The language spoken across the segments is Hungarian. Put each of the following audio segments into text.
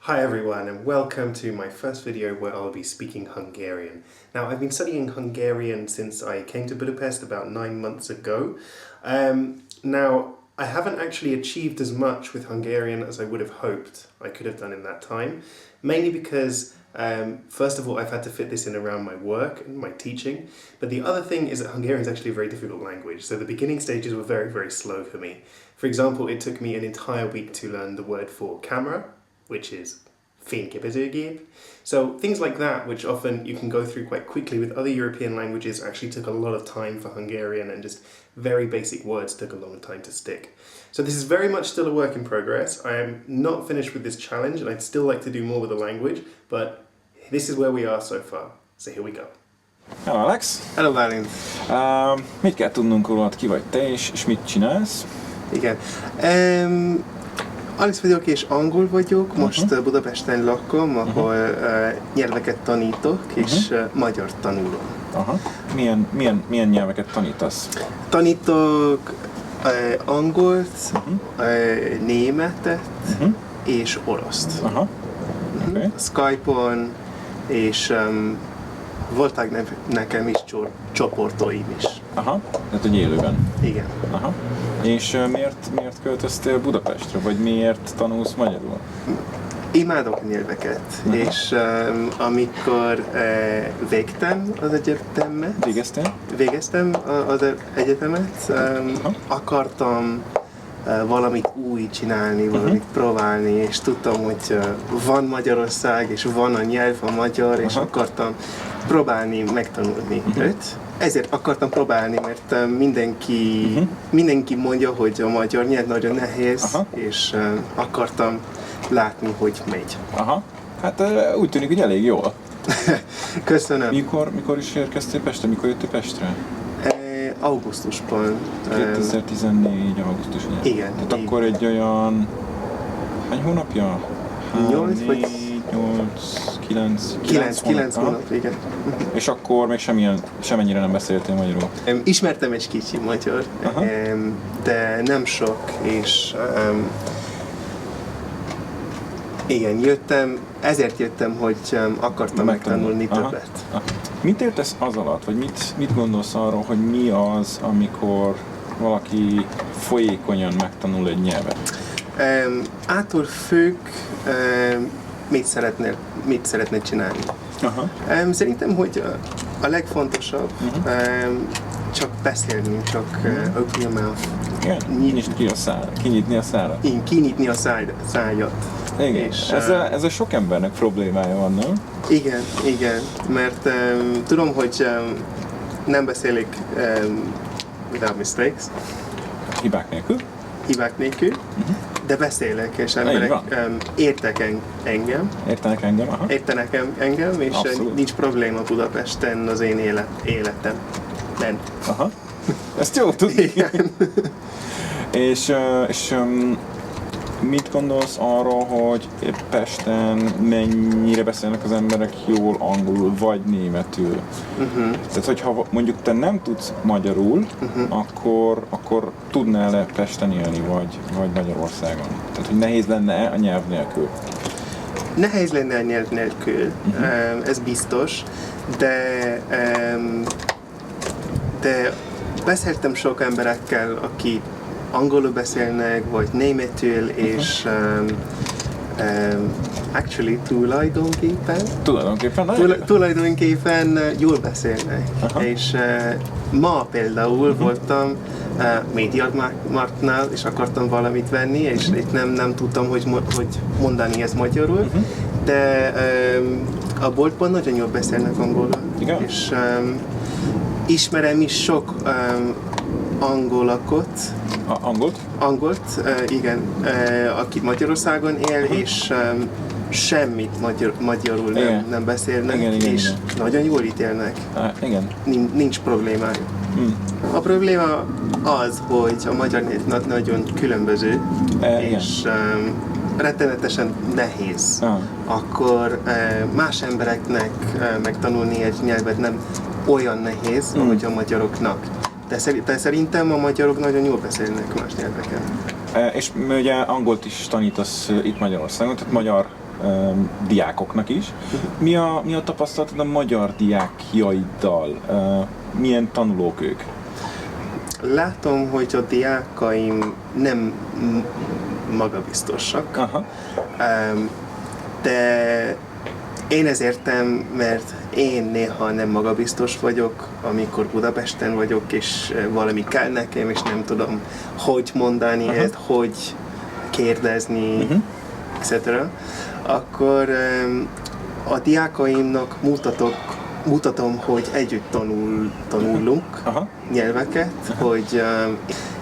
Hi everyone and welcome to my first video where I'll be speaking Hungarian. Now I've been studying Hungarian since I came to Budapest about 9 months ago. Now I haven't actually achieved as much with Hungarian as I would have hoped I could have done in that time. Mainly because first of all I've had to fit this in around my work and my teaching, but the other thing is that Hungarian is actually a very difficult language, so the beginning stages were very slow for me. For example, it took me an entire week to learn the word for camera, which is fényképezőgép. So things like that, which often you can go through quite quickly with other European languages, actually took a lot of time for Hungarian, and just very basic words took a long time to stick. So this is very much still a work in progress. I am not finished with this challenge and I'd still like to do more with the language, but this is where we are so far. So here we go. Hello Alex! Hello Bálint! Mit kell tudnunk rólad, ki vagy te és mit csinálsz? Igen. Alex vagyok és angol vagyok, most Budapesten lakom, ahol nyelveket tanítok és magyar tanulom. Aha. Milyen nyelveket tanítasz? Tanítok angolt, németet és oroszt. Aha. Okay. Skype-on, és voltak nekem is csoportoim is. Aha, tehát hogy élőben. Igen. Aha. És miért költöztél Budapestre, vagy miért tanulsz magyarul? Imádok nyelveket, és amikor végeztem az egyetemet, akartam valamit új csinálni, valamit próbálni, és tudtam, hogy van Magyarország, és van a nyelv, a magyar, és akartam próbálni megtanulni őt. Ezért akartam próbálni, mert mindenki mondja, hogy a magyar nyelv nagyon nehéz, és akartam látni, hogy megy. Aha. Hát úgy tűnik, hogy elég jól. Köszönöm. Mikor is érkeztél Pestre? Mikor jöttél Pestre? Augusztusban. 2014. augusztus. Igen. Tehát akkor egy olyan... Hány hónapja? 8 vagy... 9 hónap, igen. És akkor még semennyire nem beszéltél magyarul? Ismertem egy kicsi magyar, de nem sok, és igen, ezért jöttem, hogy akartam megtanulni többet. Mit értesz az alatt, vagy mit gondolsz arról, hogy mi az, amikor valaki folyékonyan megtanul egy nyelvet? Attól függ, mit szeretnél csinálni. Szerintem, hogy a legfontosabb csak beszélni, csak open your mouth. Kinyitni a szárat. Kinyitni a szájat. Igen, és, ezzel sok embernek problémája van, nem? Igen, mert tudom, hogy nem beszélek without mistakes. Hibák nélkül. De beszélek, és emberek értenek engem. Értenek engem, és abszolút. Nincs probléma Budapesten az én életemben. Aha. Ezt jó tudni. És mit gondolsz arról, hogy Pesten mennyire beszélnek az emberek jól angolul vagy németül? Tehát, hogyha mondjuk te nem tudsz magyarul, akkor tudnál-e Pesten élni, vagy Magyarországon? Tehát, hogy nehéz lenne a nyelv nélkül? Nehéz lenne a nyelv nélkül, ez biztos, de beszéltem sok emberekkel, akik angolul beszélnek, vagy németül, és actually tulajdonképpen jól beszélnek. És ma például voltam MediaMarktnál, és akartam valamit venni, és itt nem tudtam, hogy mondani ezt magyarul, de a boltban nagyon jól beszélnek angolul. És ismerem is sok Angolt, igen, aki Magyarországon él, és semmit magyarul nem beszélnek, és nagyon jól itt élnek. Nincs problémájuk. A probléma az, hogy a magyar nyelv nagyon különböző, és rettenetesen nehéz. Akkor más embereknek megtanulni egy nyelvet nem olyan nehéz, ahogy a magyaroknak. De szerintem a magyarok nagyon jól beszélnek más nyelveken. És ugye angolt is tanítasz itt Magyarországon, tehát magyar diákoknak is. Mi a tapasztalatod a magyar diákjaiddal? Milyen tanulók ők? Látom, hogy a diákaim nem magabiztosak, Aha. de én ezt értem, mert én néha nem magabiztos vagyok, amikor Budapesten vagyok, és valami kell nekem, és nem tudom, hogy mondani ezt, hogy kérdezni, etc. Akkor a diákaimnak mutatom, hogy együtt tanulunk nyelveket, hogy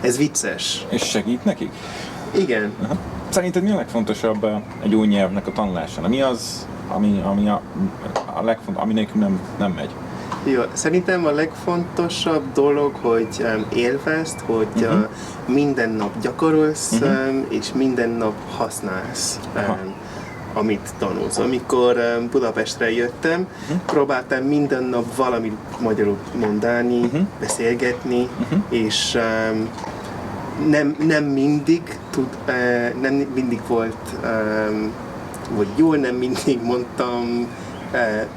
ez vicces. És segít nekik? Igen. Aha. Szerinted mi a legfontosabb egy új nyelvnek a tanulásánál? Mi az, ami a legfontosabb, ami nekünk nem megy? Jó, szerintem a legfontosabb dolog, hogy élvezd, hogy minden nap gyakorolsz, és minden nap használsz, amit tanulsz. Amikor Budapestre jöttem, próbáltam minden nap valamit magyarul mondani, beszélgetni, és nem mindig volt, vagy jól nem mindig mondtam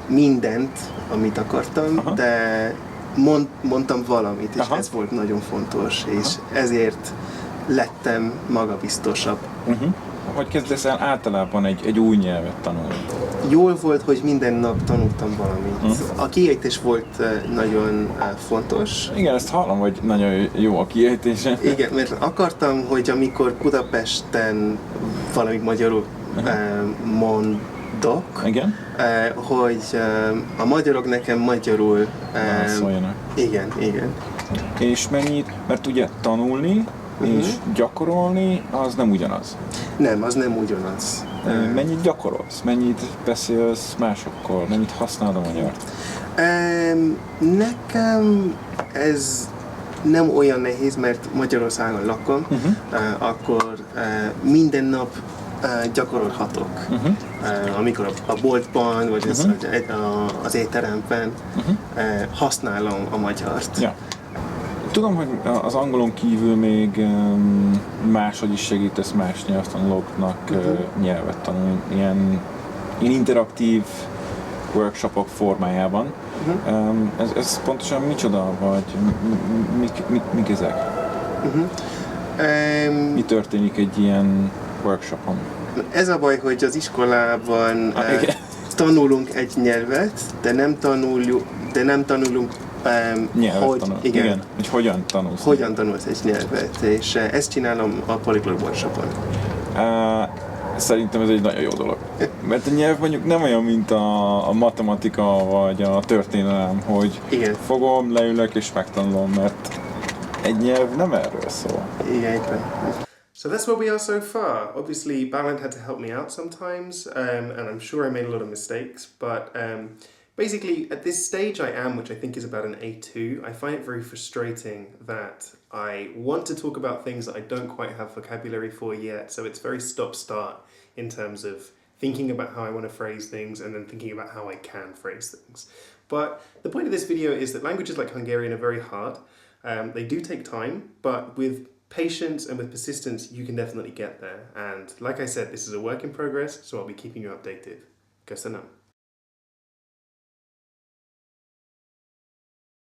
mindent, amit akartam, de mondtam valamit, és ez volt nagyon fontos, és ezért lettem magabiztosabb. Hogy kezdesz el általában egy új nyelvet tanulni? Jól volt, hogy minden nap tanultam valamit. A kiejtés volt nagyon fontos. Igen, ezt hallom, hogy nagyon jó a kiejtése. Igen, mert akartam, hogy amikor Budapesten valamit magyarul mondok, igen? Hogy a magyarok nekem magyarul szóljanak. Igen. És mennyit, mert ugye tanulni és gyakorolni az nem ugyanaz. Nem, az nem ugyanaz. Mennyit gyakorolsz? Mennyit beszélsz másokkal? Mennyit használod a magyart? Nekem ez nem olyan nehéz, mert Magyarországon lakom, akkor minden nap gyakorolhatok. Amikor a boltban, vagy az étteremben használom a magyart. Ja. Tudom, hogy az angolon kívül még máshogy is segítesz más nyelvtanulóknak nyelvet tanulni, ilyen interaktív workshopok formájában. Ez pontosan micsoda, vagy mik ezek? Mi történik egy ilyen workshopon? Ez a baj, hogy az iskolában tanulunk egy nyelvet, de nem tanulunk Igen, hogy hogyan tanulsz. Hogyan tanulsz egy nyelvet, és ezt csinálom a Polyglot workshopon. Szerintem ez egy nagyon jó dolog. Mert a nyelv mondjuk nem olyan, mint a matematika vagy a történelem, hogy fogom, leülök és megtanulom, mert egy nyelv nem erről szól. Igen. So that's where we are so far. Obviously, Bálint had to help me out sometimes, and I'm sure I made a lot of mistakes, but basically, at this stage I am, which I think is about an A2, I find it very frustrating that I want to talk about things that I don't quite have vocabulary for yet, so it's very stop-start in terms of thinking about how I want to phrase things and then thinking about how I can phrase things. But the point of this video is that languages like Hungarian are very hard. They do take time, but with patience and with persistence, you can definitely get there. And like I said, this is a work in progress, so I'll be keeping you updated. Köszönöm.